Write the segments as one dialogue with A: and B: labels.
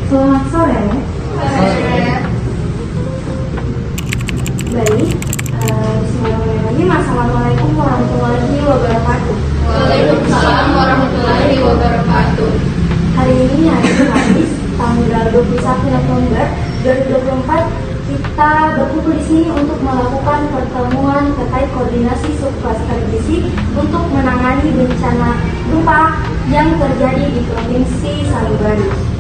A: Selamat sore. Baik, bismillahirrahmanirrahim. Assalamualaikum warahmatullahi wabarakatuh.
B: Waalaikumsalam warahmatullahi wabarakatuh.
A: Hari ini hari Kamis, tanggal 21 November 2024, kita berkumpul di sini untuk melakukan pertemuan terkait koordinasi subkluster gizi untuk menangani bencana gempa yang terjadi di Provinsi Sanubari.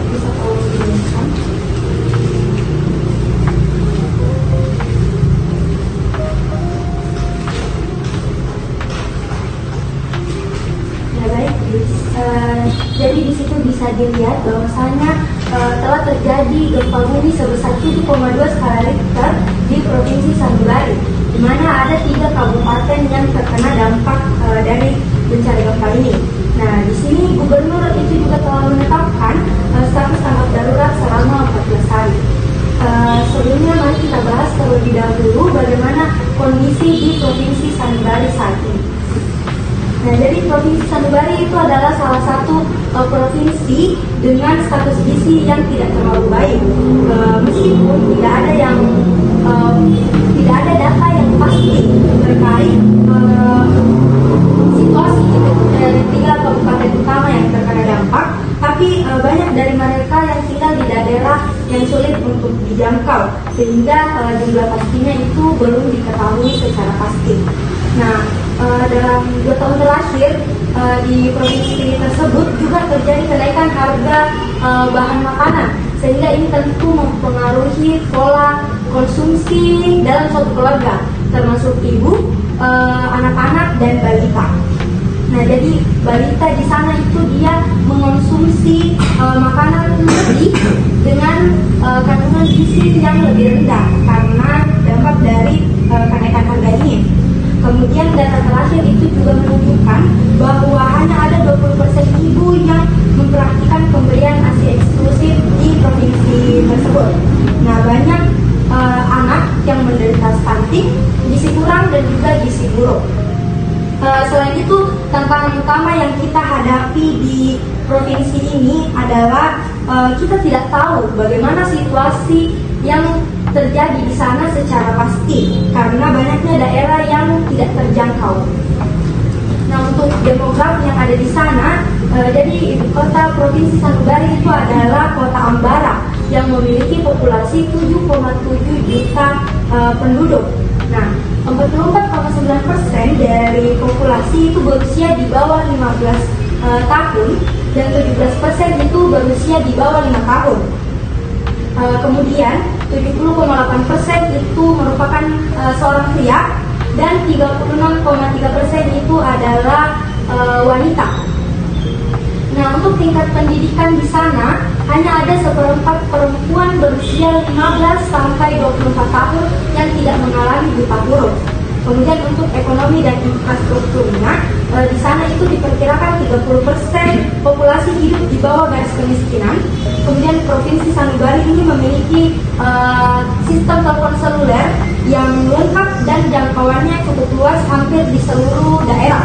A: Bisa tolong dijelaskan? Jadi di situ bisa dilihat bahwasanya telah terjadi gempa bumi sebesar 7,2 skala Richter di Provinsi Sanubari, di mana ada 3 kabupaten yang terkena dampak dari bencana gempa ini. Nah, di sini gubernur itu juga telah menetapkan status tanggap darurat selama 14 hari. Sebelumnya mari kita bahas terlebih dahulu bagaimana kondisi di Provinsi Sanubari saat ini. Nah, jadi Provinsi Sanubari itu adalah salah satu provinsi dengan status gizi yang tidak terlalu baik. Meskipun tidak ada data yang pasti terkait situasi dari 3 kabupaten utama yang terkena dampak, tapi banyak dari mereka yang tinggal di daerah yang sulit untuk dijangkau, sehingga jumlah pastinya itu belum diketahui secara pasti. Nah, dalam 2 tahun terakhir di provinsi tersebut juga terjadi kenaikan harga bahan makanan, sehingga ini tentu mempengaruhi pola konsumsi dalam suatu keluarga, termasuk ibu, anak-anak, dan balita. Nah, jadi balita di sana itu dia mengonsumsi makanan lebih dengan kandungan gizi yang lebih rendah karena dampak dari kenaikan harga ini. Kemudian data terakhir itu juga menunjukkan bahwa hanya ada 20% ibu yang memperhatikan pemberian ASI eksklusif di provinsi tersebut. Nah, banyak anak yang menderita stunting, gizi kurang, dan juga gizi buruk. Selain itu, tantangan utama yang kita hadapi di provinsi ini adalah kita tidak tahu bagaimana situasi yang terjadi di sana secara pasti karena banyaknya daerah yang tidak terjangkau. Nah, untuk demograf yang ada di sana, jadi ibu kota Provinsi Sanubari itu adalah Kota Ambara yang memiliki populasi 7,7 juta penduduk. Nah, 44,9% dari populasi itu berusia di bawah 15 tahun dan 17% itu berusia di bawah 5 tahun. Kemudian 70,8% itu merupakan seorang pria dan 36,3% itu adalah wanita. Nah, untuk tingkat pendidikan di sana hanya ada 1/4 perempuan berusia 15 sampai 24 tahun yang tidak mengalami buta huruf. Kemudian untuk ekonomi dan infrastrukturnya, di sana itu diperkirakan 30% populasi hidup di bawah garis kemiskinan. Kemudian Provinsi Sanubari ini memiliki sistem telepon seluler yang lengkap dan jangkauannya cukup luas hampir di seluruh daerah.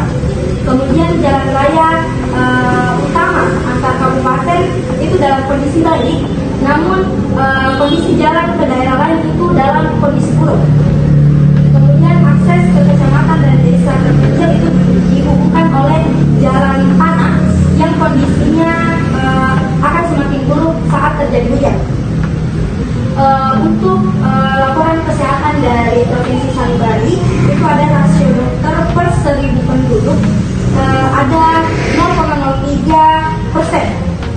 A: Kemudian jalan raya utama antar kabupaten itu dalam kondisi baik, namun kondisi jalan ke daerah lain itu dalam kondisi buruk. Kemudian akses ke kecamatan dan desa terpencil itu dihubungkan oleh jalan tanah yang kondisinya akan semakin buruk saat terjadi hujan. Untuk laporan kesehatan dari Provinsi Sanubari itu ada rasio dokter per 1000 penduduk ada 0,03%.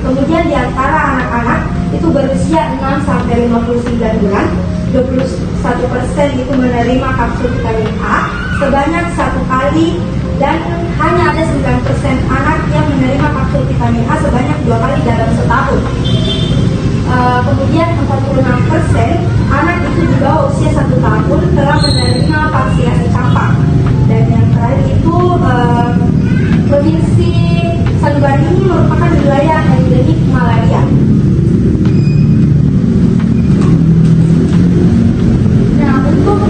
A: Kemudian di antara anak-anak itu berusia 6 sampai 59 bulan, 21% itu menerima kapsul vitamin A sebanyak 1 kali dan hanya ada 9% anak yang menerima kapsul vitamin A sebanyak 2 kali dalam setahun. Kemudian 46% anak itu di bawah usia 1 tahun telah menerima vaksinasi campak. Dan yang terakhir itu Provinsi Sanubari ini merupakan wilayah endemik malaria. Nah, untuk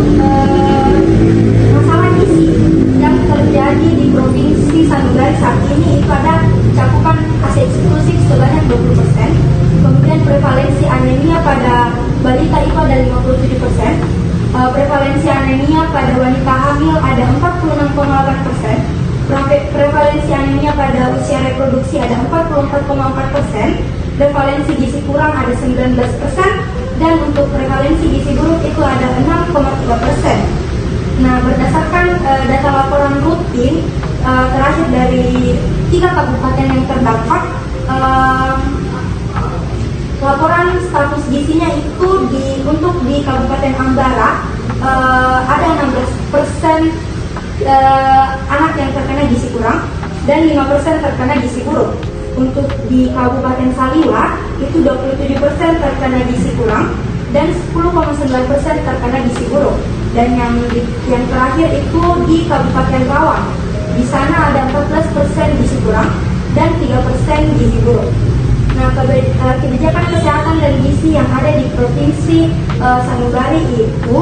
A: masalah gizi yang terjadi di Provinsi Sanubari saat ini itu ada cakupan ASI eksklusif sebanyak 20%. Kemudian prevalensi anemia pada balita itu ada 57%. Prevalensi anemia pada wanita hamil ada 46,8%. Prevalensi anemia pada usia reproduksi ada 44,4%. Prevalensi gizi kurang ada 19%. Dan untuk prevalensi gizi buruk itu ada 6,3%. Nah, berdasarkan data laporan rutin terakhir dari 3 kabupaten yang terdampak, laporan status gizinya itu untuk di Kabupaten Ambara ada 16% anak yang terkena gizi kurang dan 5% terkena gizi buruk. Untuk di Kabupaten Saliwa itu 27% terkena gizi kurang dan 10,9% terkena gizi buruk. Dan yang terakhir itu di Kabupaten Rawang. Di sana ada 14% gizi kurang dan 3% gizi buruk. Nah, kebijakan kesehatan dan gizi yang ada di Provinsi Sanubari itu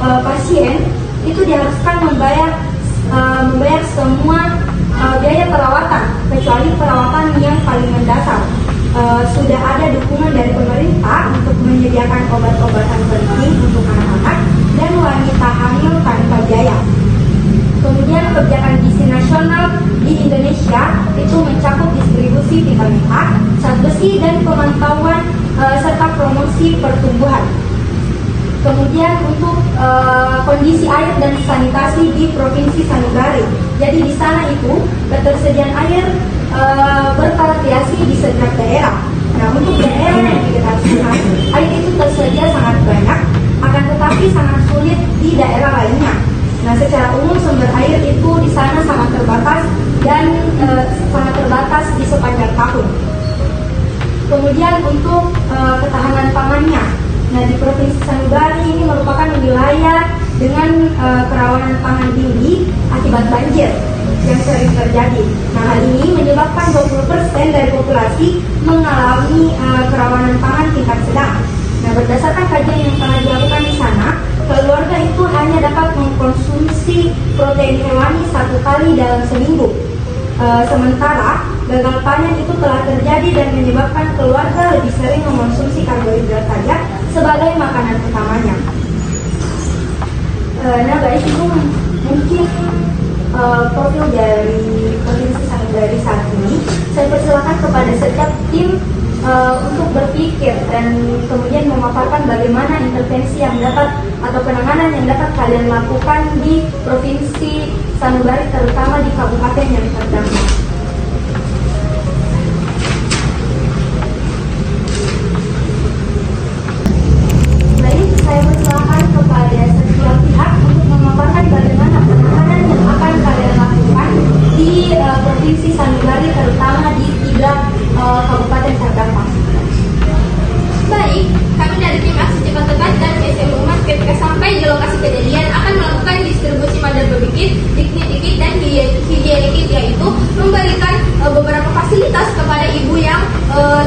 A: pasien itu diharuskan membayar semua biaya perawatan kecuali perawatan yang paling mendasar. Sudah ada dukungan dari pemerintah untuk menyediakan obat-obatan penting untuk anak-anak dan wanita hamil tanpa biaya. Kemudian kebijakan gizi nasional di Indonesia itu mencakup distribusi vitamin A, zat besi, dan pemantauan serta promosi pertumbuhan. Kemudian untuk kondisi air dan sanitasi di Provinsi Sanubari. Jadi di sana itu ketersediaan air bervariasi di setiap daerah. Nah, untuk daerah yang diketahui air itu tersedia sangat banyak, akan tetapi sangat sulit di daerah lainnya. Nah, secara umum sumber air itu di sana sangat terbatas dan sangat terbatas di sepanjang tahun. Kemudian untuk ketahanan pangannya, nah di Provinsi Sanubari ini merupakan wilayah dengan kerawanan pangan tinggi akibat banjir yang sering terjadi. Nah, hal ini menyebabkan 20% dari populasi mengalami kerawanan pangan tingkat sedang. Nah, berdasarkan kajian yang telah dilakukan di sana, keluarga itu hanya dapat mengkonsumsi protein hewani 1 kali dalam seminggu. Sementara gagal panen itu telah terjadi dan menyebabkan keluarga lebih sering mengkonsumsi karbohidrat saja sebagai makanan utamanya. Nah, baik, itu mungkin profil dari Provinsi Sanubari saat ini. Saya persilakan kepada setiap tim untuk berpikir dan kemudian memaparkan bagaimana intervensi yang dapat atau penanganan yang dapat kalian lakukan di Provinsi Sanubari, terutama di kabupaten yang terdampak. Baik, saya persilakan kepada setiap pihak untuk memaparkan bagaimana penanganan yang akan kalian lakukan di Provinsi Sanubari, terutama di 3 kabupaten terdampak.
B: Baik, kami dari tim aksi cepat tepat dan SMU Umat ketika sampai di lokasi kejadian akan melakukan distribusi mother baby kit, dignity kit, dan hygienic kit, yaitu memberikan beberapa fasilitas kepada ibu yang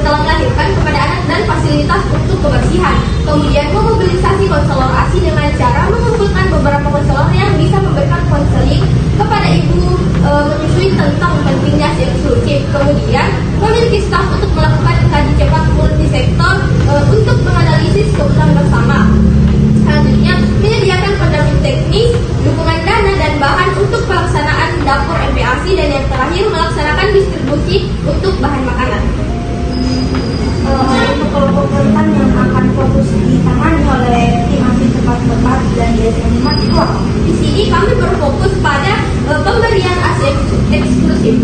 B: telah melahirkan kepada anak dan fasilitas untuk kebersihan. Kemudian memobilisasi konselor ASI dengan cara mengumpulkan beberapa konselor yang bisa memberikan konseling kepada ibu menyusui tentang pentingnya ASI eksklusif. Kemudian memiliki staf untuk melakukan kaji cepat multisektor untuk menganalisis kebutuhan bersama. Selanjutnya, menyediakan pendamping teknis, dukungan dana dan bahan untuk pelaksanaan dapur MPASI, dan yang terakhir melaksanakan distribusi untuk bahan makanan.
A: Untuk kelompok rentan yang akan fokus ditangani oleh tim aksi cepat tepat dan DSM Umat itu apa?
B: Di sini kami berfokus pada pemberian ASI eksklusif.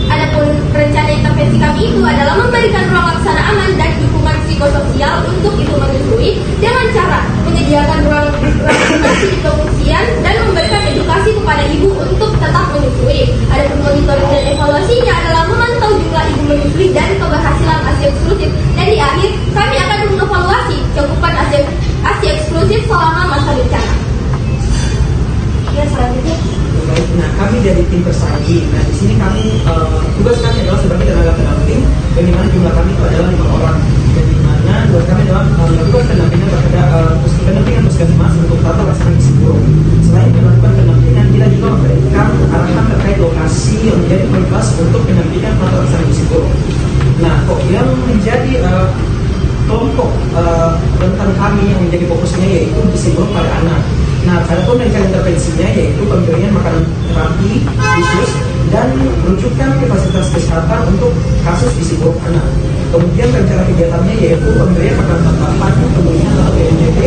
B: Adapun rencana intervensi kami itu adalah memberikan ruang laksana aman dan dukungan psikososial untuk ibu menyusui dengan cara menyediakan ruang isolasi di pengungsian dan memberikan edukasi kepada ibu untuk tetap menyusui. Adapun monitoring dan evaluasinya adalah memantau jumlah ibu menyusui dan keberhasilan ASI eksklusif. Dan di akhir kami akan mengevaluasi cakupan ASI eksklusif selama masa bencana.
A: Ya, selanjutnya.
C: Nah, kami dari tim Persagi. Nah, di sini kami tugas kami adalah sebagai tenaga pendamping, dan di mana jumlah kami itu adalah 5 orang. Dan di mana tugas kami adalah melakukan pendampingan kepada pendampingan puskesmas untuk tata laksana gizi buruk. Selain melakukan pendampingan di kita juga memberikan arahan terkait lokasi yang menjadi prioritas untuk pendampingan atau aksara gizi buruk. Nah, kok yang menjadi kelompok rentan kami yang menjadi fokusnya yaitu gizi buruk pada anak. Nah, adapun rencana intervensinya yaitu pemberian makanan terapi khusus dan rujukan ke fasilitas kesehatan untuk kasus gizi buruk anak. Kemudian rencana kegiatannya yaitu pemberian makanan tambahan kemudian atau PMDT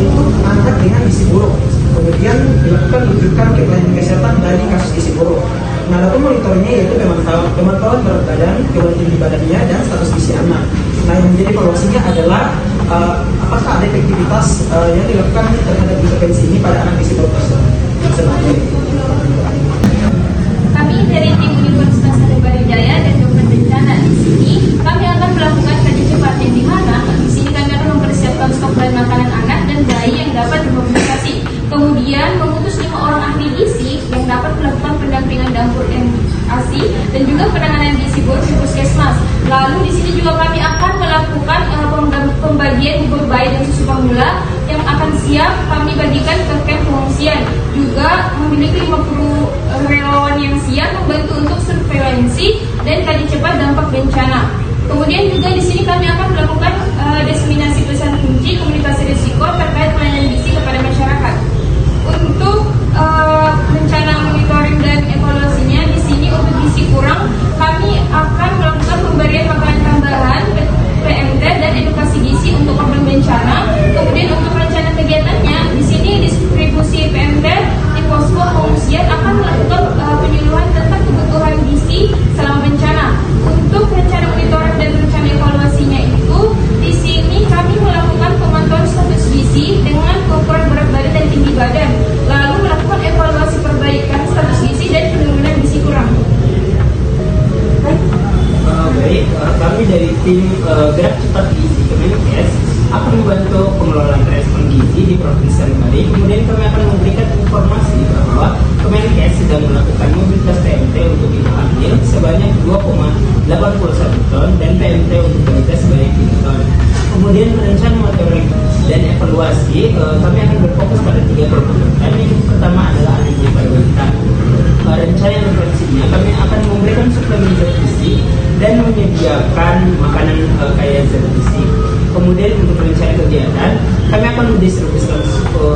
C: untuk anak dengan gizi buruk. Kemudian dilakukan rujukan ke pelayanan kesehatan dari kasus gizi buruk. Nah, adapun monitoringnya yaitu pemantauan berat badan, kemudian tinggi badannya dan status gizi anak. Nah, yang menjadi evaluasinya adalah apakah ada efektivitas yang dilakukan terhadap intervensi ini pada anak gizi buruk tersebut.
B: Kami dari tim Universitas Sriwijaya dan Dokter Bencana di sini, kami akan melakukan kaji cepat yang di mana di sini kami akan mempersiapkan stok bahan makanan anak dan bayi yang dapat dimobilisasi. Kemudian mengutus 5 orang ahli gizi yang dapat melakukan pendampingan dapur ASI dan juga penanganan gizi buruk di puskesmas. Lalu di sini juga kami akan melakukan pembagian bubur bayi dan susu formula yang akan siap kami bagikan ke kamp pengungsian. Juga memiliki 50 relawan yang siap membantu untuk surveillance dan kaji cepat dampak bencana. Kemudian juga di sini kami akan melakukan diseminasi pesan kunci komunikasi risiko terkait pelayanan gizi kepada masyarakat. Untuk rencana monitoring dan evaluasinya di sini untuk gizi kurang kami akan melakukan pemberian makanan tambahan PMT dan edukasi gizi untuk korban bencana. Kemudian untuk rencana kegiatannya di sini distribusi PMT di posko pengungsian akan melakukan penyuluhan tentang kebutuhan gizi selama bencana. Untuk rencana monitoring dan rencana evaluasinya itu di sini kami melakukan pemantauan status gizi dengan pengukuran berat badan dan tinggi badan, lalu melakukan evaluasi perbaikan status gizi dan penurunan gizi kurang.
D: Baik, kami dari tim Gerak Cepat Gizi Kemenkes akan membantu pengelolaan respon gizi di Provinsi Bali. Kemudian kami akan memberikan informasi bahwa Kemenkes sedang melakukan mobilitas PMT untuk ibu hamil sebanyak 2,81 ton dan PMT untuk balita sebanyak 3 ton. Kemudian rencana monitoring dan evaluasi kami akan berfokus pada 3 kelompok rentan. Yang pertama adalah anemia pada balita. Rencana intervensinya kami akan memberikan suplemen zat gizi dan menyediakan makanan kaya zat gizi. Kemudian untuk rencana kegiatan kami akan mendistribusikan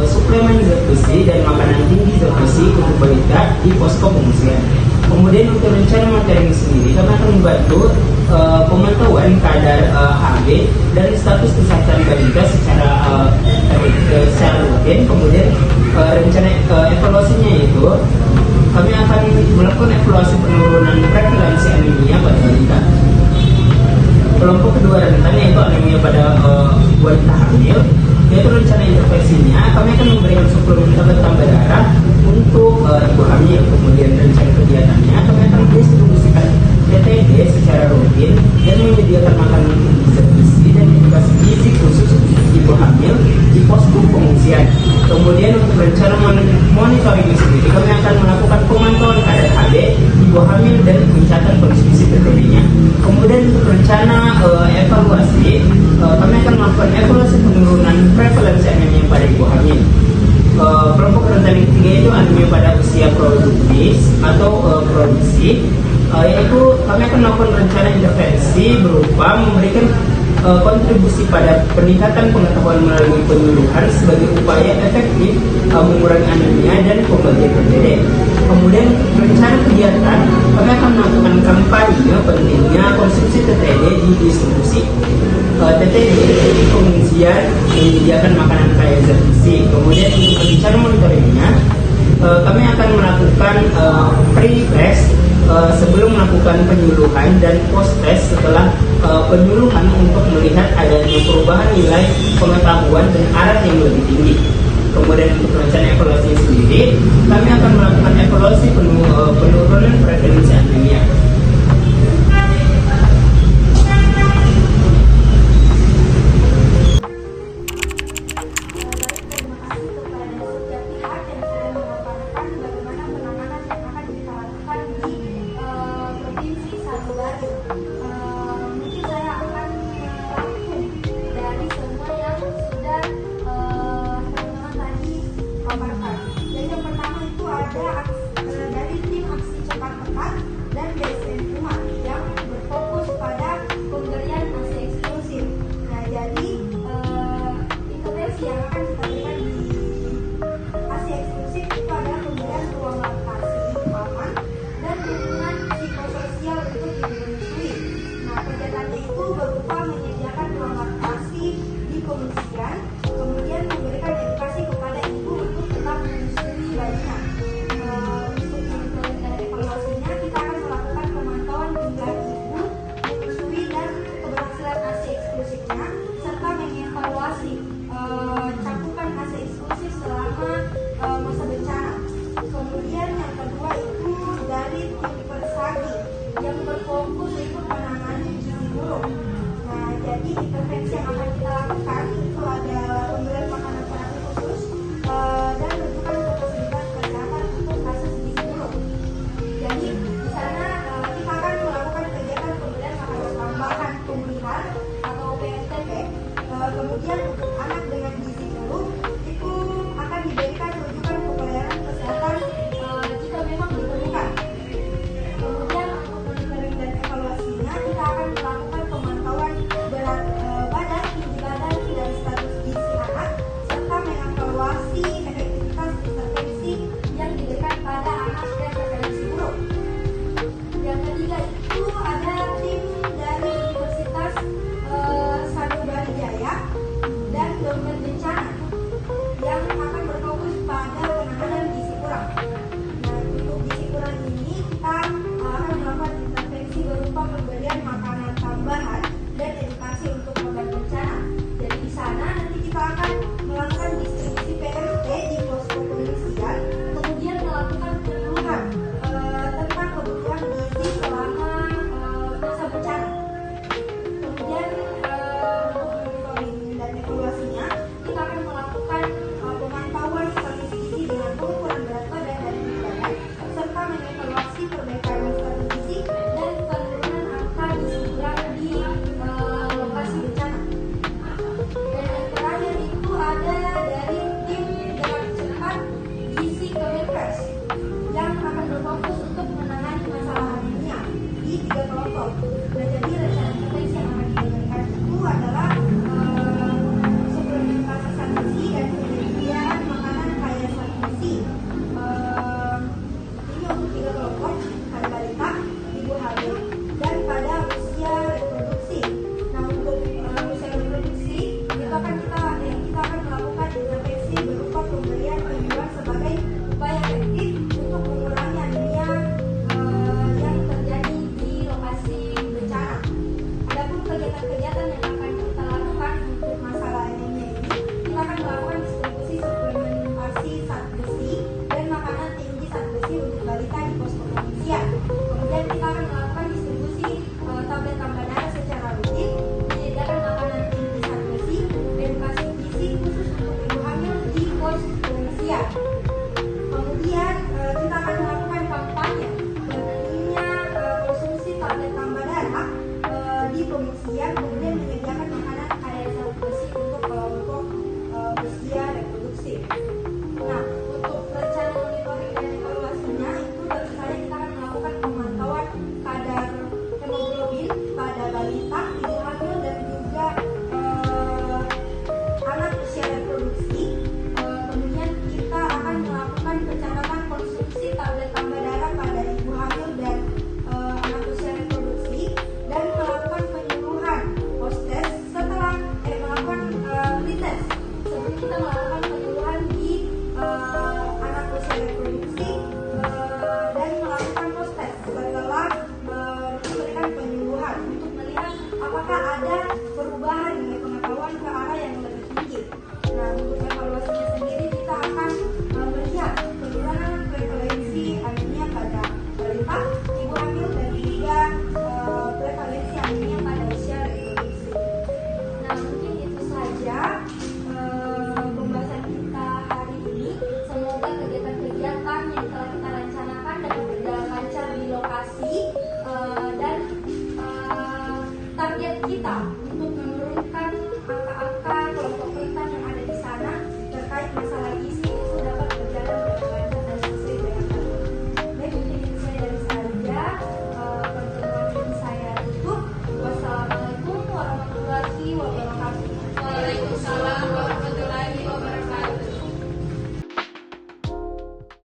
D: suplemen zat gizi dan makanan tinggi zat gizi untuk balita di posko pengungsian. Kemudian untuk rencana monitoring sendiri kami akan membantu pemantauan kadar HB dan status kesehatan balita secara rutin. Kemudian rencana evaluasinya itu kami akan melakukan evaluasi penurunan prevalensi anemia pada balita. Kelompok kedua rentan yaitu anemia pada wanita hamil, yaitu rencana intervensinya kami akan memberikan suplemen tambah darah untuk ibu hamil. Kemudian rencana kegiatannya kami akan mendistribusikan TTD secara rutin dan menyediakan makanan zat gizi dan edukasi gizi khusus ibu hamil di posko pengungsian. Kemudian untuk rencana monitoring sendiri kami akan melakukan pemantauan kadar HB ibu hamil dan mencatat kondisi PPB-nya. Kemudian untuk rencana evaluasi kami akan melakukan evaluasi penurunan prevalensi anemia pada ibu hamil. Kelompok rentan yang ketiga itu anemia pada usia produktif atau produksi, yaitu kami akan melakukan rencana intervensi berupa memberikan kontribusi pada peningkatan pengetahuan melalui penyuluhan sebagai upaya efektif mengurangi anemia dan pembagian TTD. Kemudian rencana kegiatan kami akan melakukan kampanye pentingnya konsumsi TTD di distribusi TTD di pengungsian menyediakan makanan kaya zat gizi. Kemudian untuk rencana monitoringnya kami akan melakukan pre-test sebelum melakukan penyuluhan dan post-test setelah penyuluhan untuk melihat adanya perubahan nilai pengetahuan dan arah yang lebih tinggi. Kemudian untuk rencana evaluasi sendiri, kami akan melakukan evaluasi penurunan